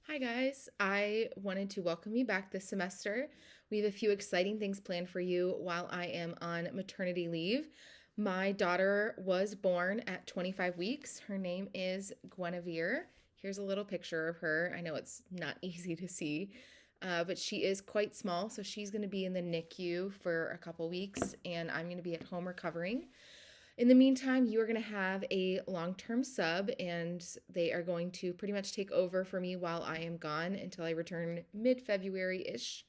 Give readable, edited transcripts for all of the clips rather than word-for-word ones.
Hi, guys. I wanted to welcome you back this semester. We have a few exciting things planned for you while I am on maternity leave. My daughter was born at 25 weeks. Her name is Guinevere. Here's a little picture of her. I know it's not easy to see, but she is quite small, so she's going to be in the NICU for a couple weeks, and I'm going to be at home recovering. In the meantime, you are going to have a long term sub, and they are going to pretty much take over for me while I am gone until I return mid February ish.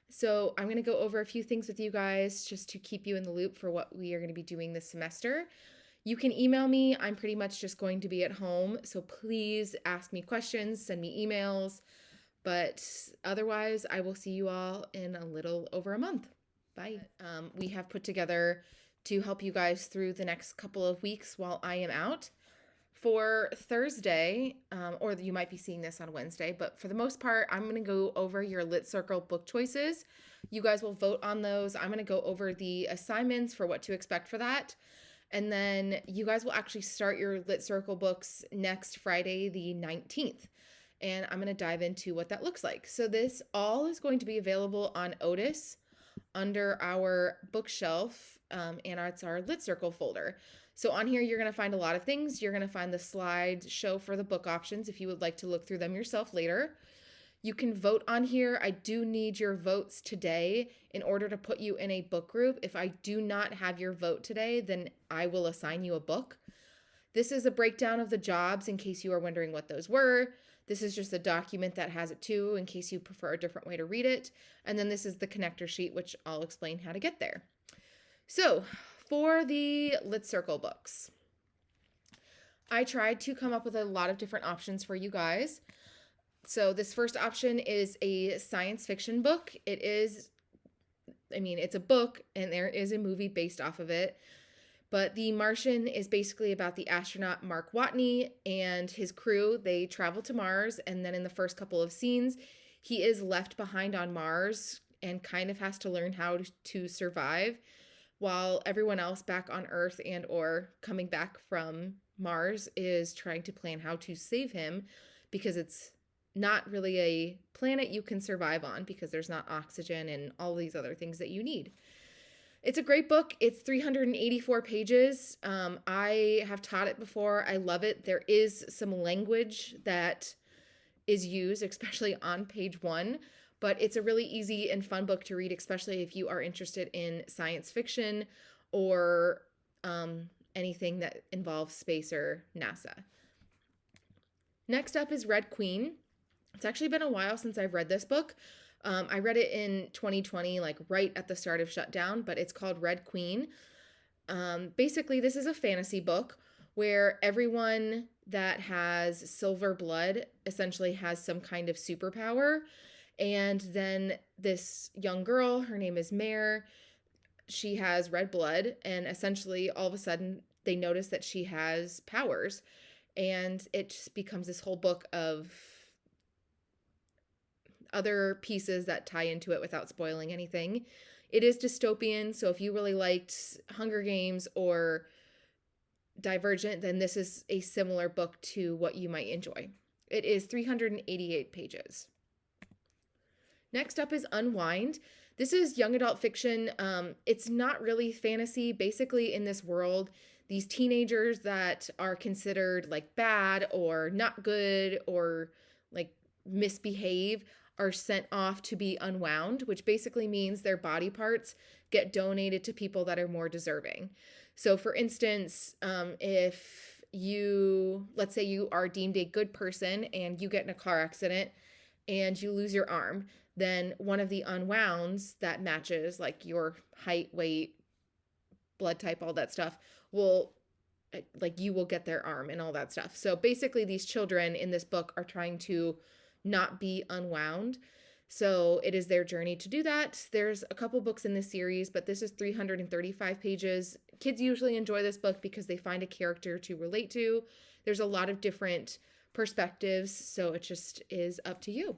So, I'm going to go over a few things with you guys just to keep you in the loop for what we are going to be doing this semester. You can email me. I'm pretty much just going to be at home. So, please ask me questions, send me emails. But otherwise, I will see you all in a little over a month. Bye. We have put together to help you guys through the next couple of weeks while I am out. For Thursday, or you might be seeing this on Wednesday, but for the most part, I'm going to go over your Lit Circle book choices. You guys will vote on those. I'm going to go over the assignments for what to expect for that. And then you guys will actually start your Lit Circle books next Friday, the 19th. And I'm going to dive into what that looks like. So, this all is going to be available on Otis under our bookshelf, and it's our Lit Circle folder. So on here, you're going to find a lot of things. You're going to find the slide show for the book options if you would like to look through them yourself later. You can vote on here. I do need your votes today in order to put you in a book group. If I do not have your vote today, then I will assign you a book. This is a breakdown of the jobs in case you are wondering what those were. This is just a document that has it too in case you prefer a different way to read it. And then this is the connector sheet, which I'll explain how to get there. So, for the Lit Circle books, I tried to come up with a lot of different options for you guys. So, this first option is a science fiction book. It's a book, and there is a movie based off of it. But The Martian is basically about the astronaut Mark Watney and his crew. They travel to Mars, and then in the first couple of scenes, he is left behind on Mars and kind of has to learn how to survive while everyone else back on Earth and or coming back from Mars is trying to plan how to save him, because it's not really a planet you can survive on because there's not oxygen and all these other things that you need. It's a great book. It's 384 pages. I have taught it before. I love it. There is some language that is used, especially on page 1, but it's a really easy and fun book to read, especially if you are interested in science fiction or anything that involves space or NASA. Next up is Red Queen. It's actually been a while since I've read this book. I read it in 2020, like right at the start of shutdown, but it's called Red Queen. Basically, this is a fantasy book where everyone that has silver blood essentially has some kind of superpower. And then this young girl, her name is Mare, she has red blood, and essentially all of a sudden they notice that she has powers. And it just becomes this whole book of other pieces that tie into it without spoiling anything. It is dystopian, so if you really liked Hunger Games or Divergent, then this is a similar book to what you might enjoy. It is 388 pages. Next up is Unwind. This is young adult fiction. It's not really fantasy. Basically, in this world, these teenagers that are considered like bad or not good or like misbehave are sent off to be unwound, which basically means their body parts get donated to people that are more deserving. So, for instance, if let's say you are deemed a good person and you get in a car accident and you lose your arm, then one of the unwounds that matches like your height, weight, blood type, all that stuff you will get their arm and all that stuff. So basically, these children in this book are trying to not be unwound. So it is their journey to do that. There's a couple books in this series, but this is 335 pages. Kids usually enjoy this book because they find a character to relate to. There's a lot of different perspectives, so it just is up to you.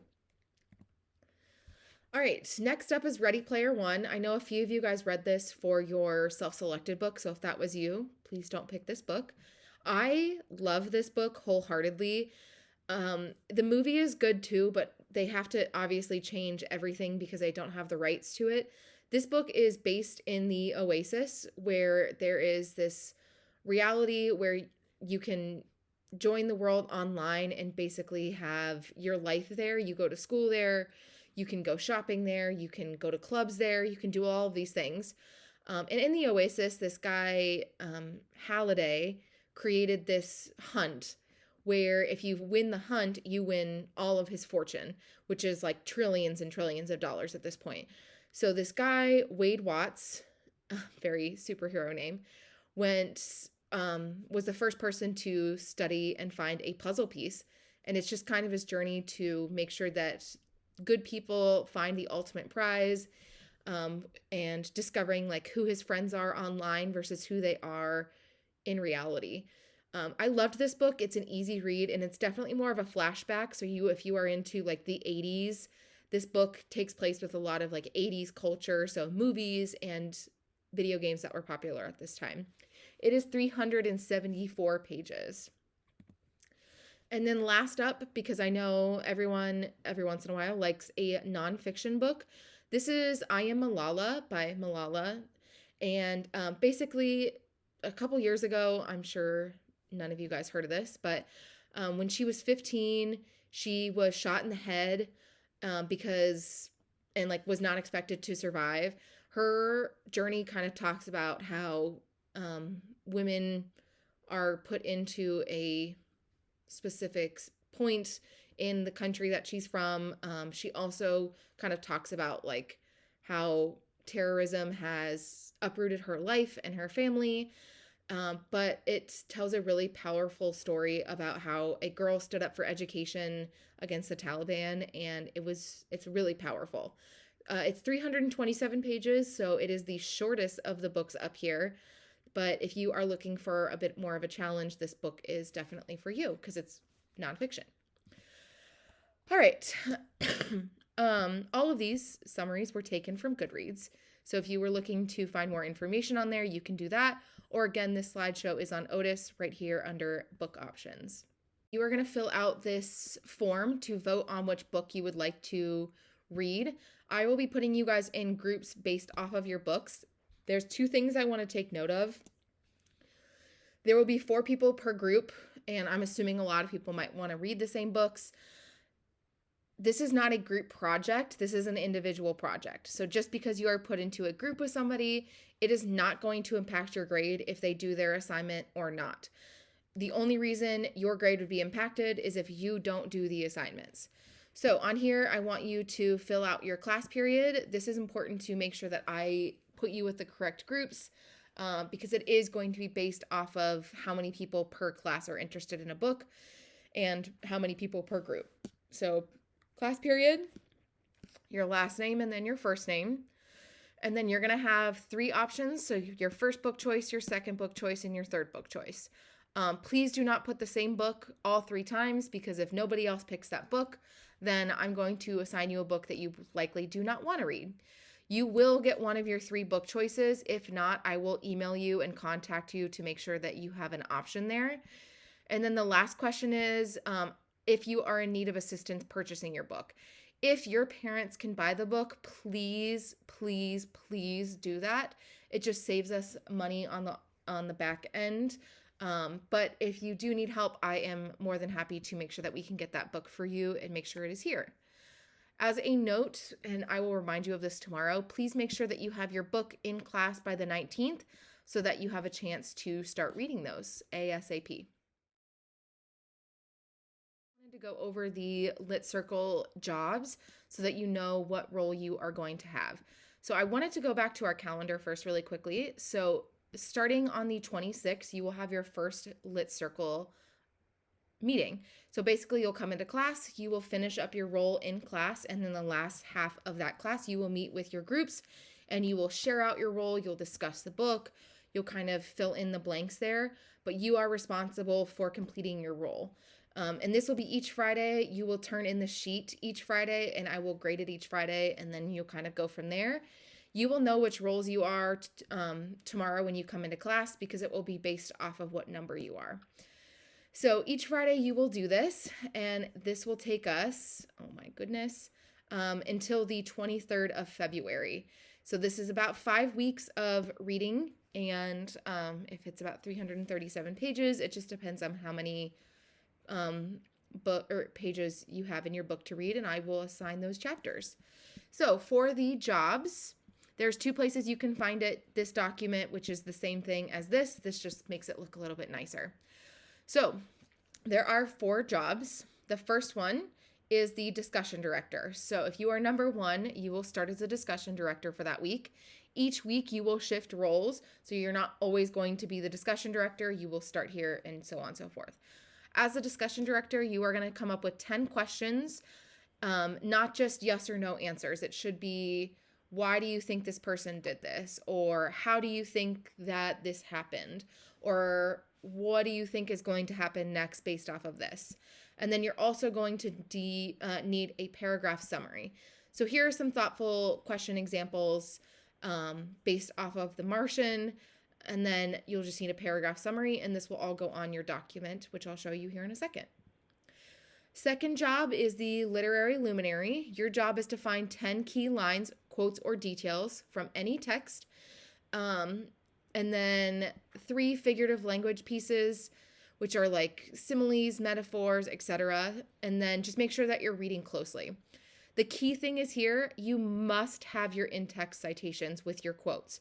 All right, next up is Ready Player One. I know a few of you guys read this for your self-selected book, so if that was you, please don't pick this book. I love this book wholeheartedly. The movie is good too, but they have to obviously change everything because they don't have the rights to it. This book is based in the Oasis, where there is this reality where you can join the world online and basically have your life there. You go to school there, you can go shopping there, you can go to clubs there, you can do all of these things. And in the Oasis, this guy, Halliday, created this hunt where if you win the hunt, you win all of his fortune, which is like trillions and trillions of dollars at this point. So this guy, Wade Watts, very superhero name, went was the first person to study and find a puzzle piece. And it's just kind of his journey to make sure that good people find the ultimate prize, and discovering like who his friends are online versus who they are in reality. I loved this book. It's an easy read and it's definitely more of a flashback. So if you are into like the 80s, this book takes place with a lot of like 80s culture, so movies and video games that were popular at this time. It is 374 pages. And then last up, because I know everyone every once in a while likes a nonfiction book, this is I Am Malala by Malala. And basically, a couple years ago, I'm sure none of you guys heard of this, but when she was 15, she was shot in the head because, and like was not expected to survive. Her journey kind of talks about how women are put into a specific point in the country that she's from. She also kind of talks about like how terrorism has uprooted her life and her family. But it tells a really powerful story about how a girl stood up for education against the Taliban, and it's really powerful. It's 327 pages, so it is the shortest of the books up here. But if you are looking for a bit more of a challenge, this book is definitely for you because it's nonfiction. All right. All of these summaries were taken from Goodreads. So if you were looking to find more information on there, you can do that. Or again, this slideshow is on Otis right here under book options. You are going to fill out this form to vote on which book you would like to read. I will be putting you guys in groups based off of your books. There's two things I want to take note of. There will be 4 people per group, and I'm assuming a lot of people might want to read the same books. This is not a group project. This is an individual project. So just because you are put into a group with somebody, it is not going to impact your grade if they do their assignment or not. The only reason your grade would be impacted is if you don't do the assignments. So on here, I want you to fill out your class period. This is important to make sure that I put you with the correct groups, because it is going to be based off of how many people per class are interested in a book and how many people per group. So class period, your last name, and then your first name. And then you're going to have 3 options. So your first book choice, your second book choice, and your third book choice. Please do not put the same book all 3 times, because if nobody else picks that book, then I'm going to assign you a book that you likely do not want to read. You will get one of your 3 book choices. If not, I will email you and contact you to make sure that you have an option there. And then the last question is, if you are in need of assistance purchasing your book. If your parents can buy the book, please, please, please do that. It just saves us money on the back end. But if you do need help, I am more than happy to make sure that we can get that book for you and make sure it is here. As a note, and I will remind you of this tomorrow, please make sure that you have your book in class by the 19th so that you have a chance to start reading those ASAP. To go over the Lit Circle jobs so that you know what role you are going to have. So I wanted to go back to our calendar first really quickly. So starting on the 26th, you will have your first Lit Circle meeting. So basically you'll come into class, you will finish up your role in class, and then the last half of that class, you will meet with your groups and you will share out your role, you'll discuss the book, you'll kind of fill in the blanks there, but you are responsible for completing your role. And this will be each Friday. You will turn in the sheet each Friday, and I will grade it each Friday, and then you'll kind of go from there. You will know which roles you are tomorrow when you come into class, because it will be based off of what number you are. So each Friday you will do this, and this will take us, oh my goodness, until the 23rd of February. So this is about 5 weeks of reading, and if it's about 337 pages, it just depends on how many book or pages you have in your book to read, and I will assign those chapters. So for the jobs, there's 2 places you can find it. This document, which is the same thing as this just makes it look a little bit nicer. So there are 4 jobs. The first one is the discussion director. So if you are number 1, you will start as a discussion director for that week. Each week you will shift roles. So you're not always going to be the discussion director. You will start here and so on and so forth. As a discussion director, you are going to come up with 10 questions, not just yes or no answers. It should be, why do you think this person did this? Or how do you think that this happened? Or what do you think is going to happen next based off of this? And then you're also going to need a paragraph summary. So here are some thoughtful question examples based off of The Martian. And then you'll just need a paragraph summary, and this will all go on your document, which I'll show you here in a second. Second job is the literary luminary. Your job is to find 10 key lines, quotes, or details from any text. And then 3 figurative language pieces, which are like similes, metaphors, etc. And then just make sure that you're reading closely. The key thing is here, you must have your in-text citations with your quotes.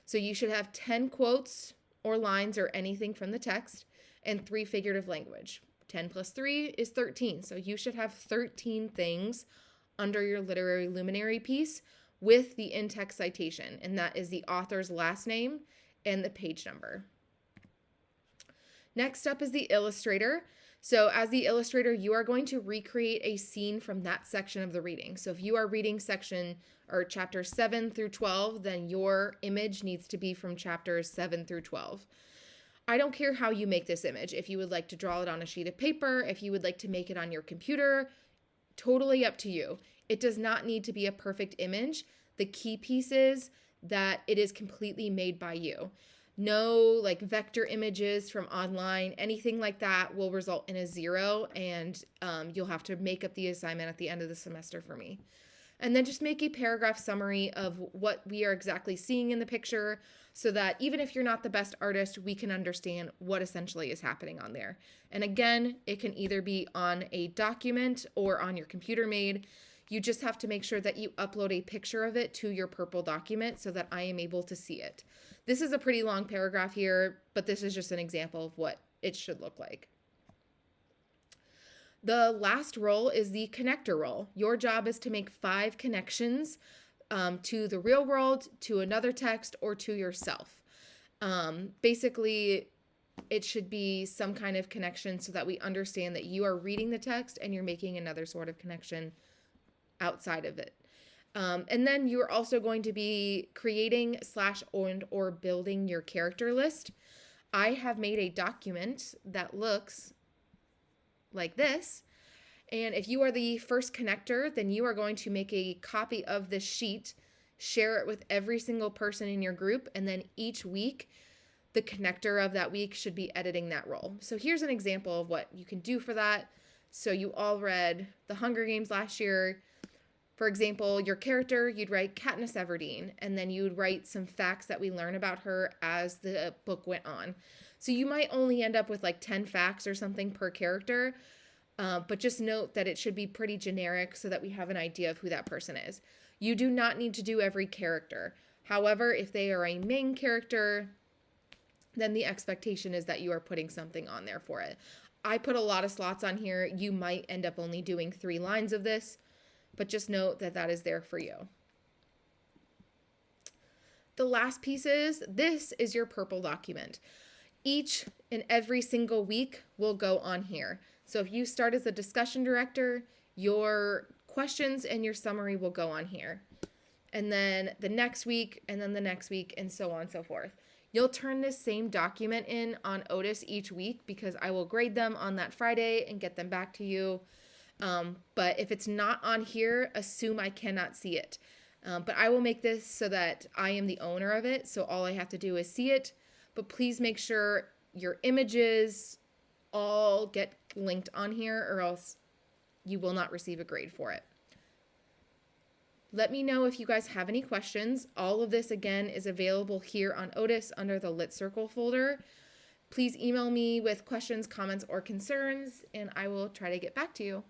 So you should have 10 quotes or lines or anything from the text and 3 figurative language. 10 plus 3 is 13. So you should have 13 things under your literary luminary piece with the in-text citation, and that is the author's last name and the page number. Next up is the illustrator. So as the illustrator, you are going to recreate a scene from that section of the reading. So if you are reading section or chapters 7 through 12, then your image needs to be from chapters 7 through 12. I don't care how you make this image. If you would like to draw it on a sheet of paper, if you would like to make it on your computer, totally up to you. It does not need to be a perfect image. The key piece is that it is completely made by you. No like vector images from online, anything like that will result in a 0, and you'll have to make up the assignment at the end of the semester for me. And then just make a paragraph summary of what we are exactly seeing in the picture so that even if you're not the best artist, we can understand what essentially is happening on there. And again, it can either be on a document or on your computer made. You just have to make sure that you upload a picture of it to your Purple document so that I am able to see it. This is a pretty long paragraph here, but this is just an example of what it should look like. The last role is the connector role. Your job is to make 5 connections to the real world, to another text, or to yourself. Basically, it should be some kind of connection so that we understand that you are reading the text and you're making another sort of connection outside of it. And then you're also going to be creating or building your character list. I have made a document that looks like this. And if you are the first connector, then you are going to make a copy of this sheet, share it with every single person in your group, and then each week, the connector of that week should be editing that role. So here's an example of what you can do for that. So you all read The Hunger Games last year. For example, your character, you'd write Katniss Everdeen, and then you would write some facts that we learn about her as the book went on. So you might only end up with like 10 facts or something per character, but just note that it should be pretty generic so that we have an idea of who that person is. You do not need to do every character. However, if they are a main character, then the expectation is that you are putting something on there for it. I put a lot of slots on here. You might end up only doing 3 lines of this, but just note that that is there for you. The last piece is, this is your Purple document. Each and every single week will go on here. So if you start as a discussion director, your questions and your summary will go on here. And then the next week, and then the next week, and so on and so forth. You'll turn this same document in on Otis each week because I will grade them on that Friday and get them back to you. But if it's not on here, assume I cannot see it. But I will make this so that I am the owner of it. So all I have to do is see it. But please make sure your images, all get linked on here, or else you will not receive a grade for it. Let me know if you guys have any questions. All of this, again, is available here on Otis under the Lit Circle folder. Please email me with questions, comments, or concerns, and I will try to get back to you.